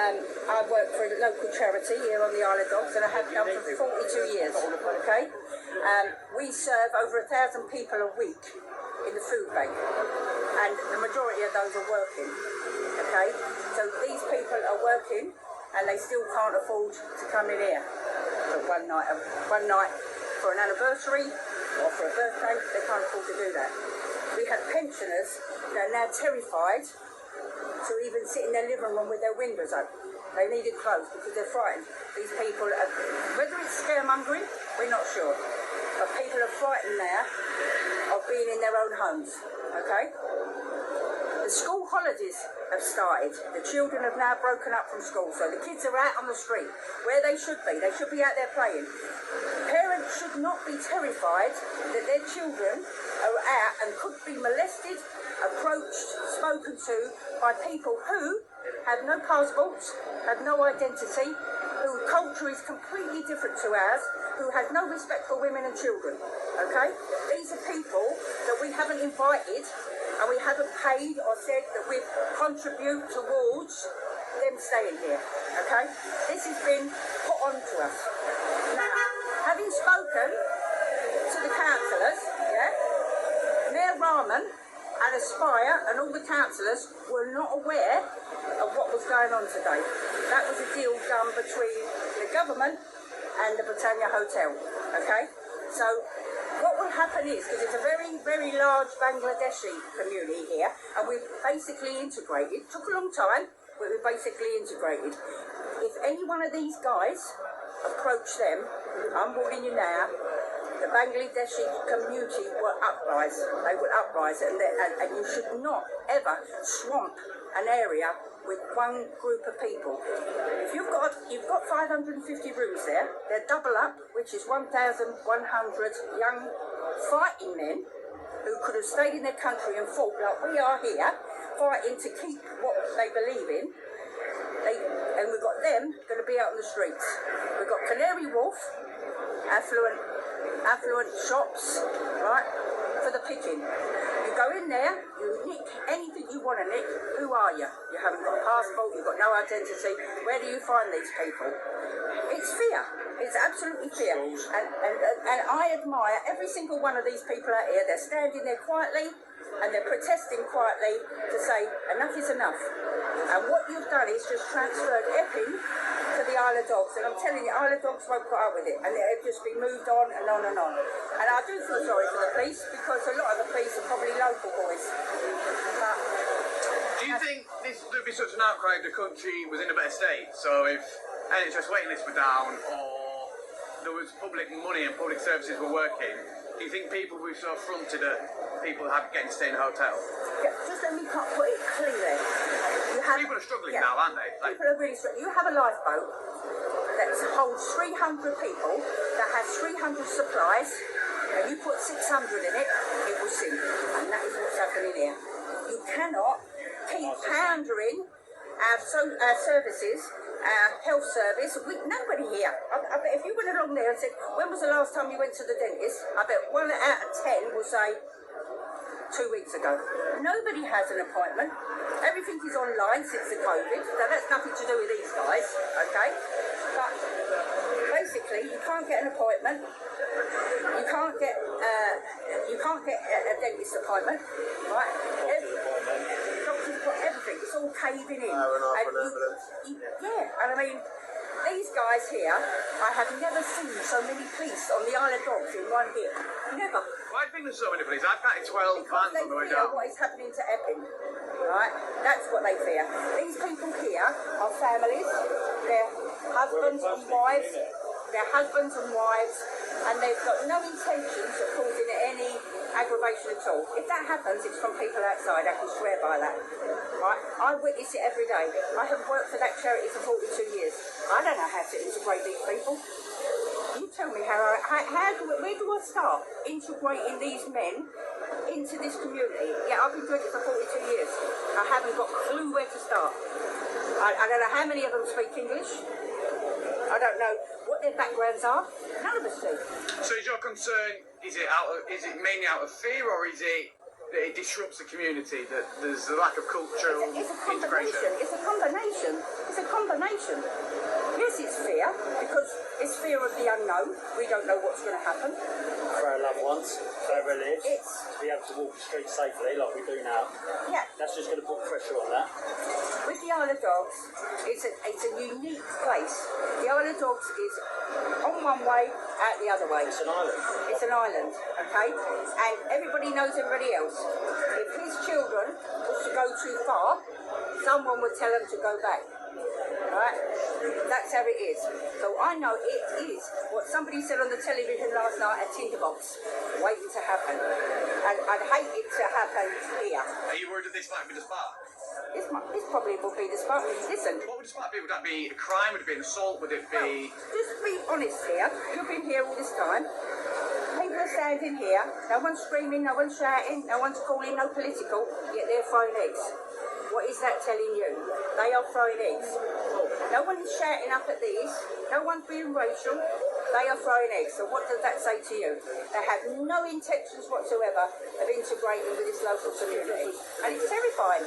I work for a local charity here on the Isle of Dogs, and I have done for 42 years, okay? We serve over 1,000 people a week in the food bank, and the majority of those are working, okay? So these people are working, and they still can't afford to come in here for one night for an anniversary or for a birthday. They can't afford to do that. We have pensioners that are now terrified to even sit in their living room with their windows open. They need it closed because they're frightened. These people are, whether it's scaremongering, we're not sure, but people are frightened now of being in their own homes, okay? The school holidays have started. The children have now broken up from school, so the kids are out on the street where they should be. They should be out there playing. Parents should not be terrified that their children are out and could be molested, approached, spoken to by people who have no passports, have no identity, whose culture is completely different to ours, who has no respect for women and children, okay? These are people that we haven't invited and we haven't paid or said that we contribute towards them staying here, okay? This has been put on to us. Now, having spoken to the councillors, Mayor Rahman and Aspire and all the councillors were not aware of what was going on today. That was a deal done between the government and the Britannia Hotel, okay? So what will happen is, because it's a very, very large Bangladeshi community here, and we've basically integrated, it took a long time, but we've basically integrated. If any one of these guys approach them, I'm warning you now, the Bangladeshi community will uprise. They will uprise, and you should not ever swamp an area with one group of people. If you've got 550 rooms there, they're double up, which is 1,100 young fighting men who could have stayed in their country and fought like we are here, fighting to keep what they believe in. And we've got them going to be out on the streets. We've got Canary Wharf, affluent shops, right, for the picking. You go in there, you nick anything you want to nick. Who are you? You haven't got a passport, you've got no identity. Where do you find these people? It's fear. It's absolutely fear. And I admire every single one of these people out here. They're standing there quietly and they're protesting quietly to say enough is enough. And what you've done is just transferred Epping to the Isle of Dogs, and I'm telling you, Isle of Dogs won't put up with it, and it'll just be moved on and on and on. And I do feel sorry for the police, because a lot of the police are probably local boys. But do you think there'd be such an outcry if the country was in a better state? So if NHS waiting lists were down, or there was public money and public services were working, do you think people would be so affronted that people have getting to stay in a hotel? Yeah, just let me put it clearly. People are struggling now, aren't they? People are really struggling. You have a lifeboat that holds 300 people, that has 300 supplies, and you put 600 in it, it will sink. And that is what's happening here. You cannot keep pandering our services, our health service. Nobody here. I bet if you went along there and said, when was the last time you went to the dentist? I bet 1 out of 10 will say, 2 weeks ago. Nobody has an appointment. Everything is online since the COVID, so that's nothing to do with these guys, okay? But basically, you can't get an appointment. You can't get a dentist appointment, right? Doctors got everything. It's all caving in. And I mean, these guys here, I have never seen so many police on the Isle of Dogs in one hit. Never. Why do you think there's so many police? I've counted 12 vans on the way down. What is happening to Epping, right? That's what they fear. These people here are families, their husbands and wives, and they've got no intentions of causing any aggravation at all. If that happens, it's from people outside. I can swear by that. Right? I witness it every day. I have worked for that charity for 42 years. I don't know how to integrate these people. You tell me where do I start integrating these men into this community? Yeah, I've been doing it for 42 years. I haven't got a clue where to start. I don't know how many of them speak English. I don't know what their backgrounds are. None of us do. So is your concern, is it mainly out of fear, or is it that it disrupts the community, that there's a lack of cultural It's a integration? combination. It's a combination. It's a combination. Yes, it's fear, because it's fear of the unknown. We don't know what's going to happen. For our loved ones, for our relatives, It's- to be able to walk the street safely like we do now. Yeah. That's just going to put pressure on that. With the Isle of Dogs, it's a unique place. The Isle of Dogs is on one way, out the other way. It's an island. It's an island, okay? And everybody knows everybody else. If his children was to go too far, someone would tell them to go back. Right? That's how it is. So I know it is what somebody said on the television last night, a tinderbox waiting to happen. And I'd hate it to happen here. Are you worried that this might be the spark? This probably will be the spot. Listen, What would the spark be? Would that be a crime? Would it be an assault? Would it be... just be honest here. You've been here all this time. People are standing here. No one's screaming, no one's shouting, no one's calling, no political, yet they're throwing eggs. What is that telling you? They are throwing eggs. No one is shouting up at these. No one's being racial. They are throwing eggs. So what does that say to you? They have no intentions whatsoever of integrating with this local community. And it's terrifying.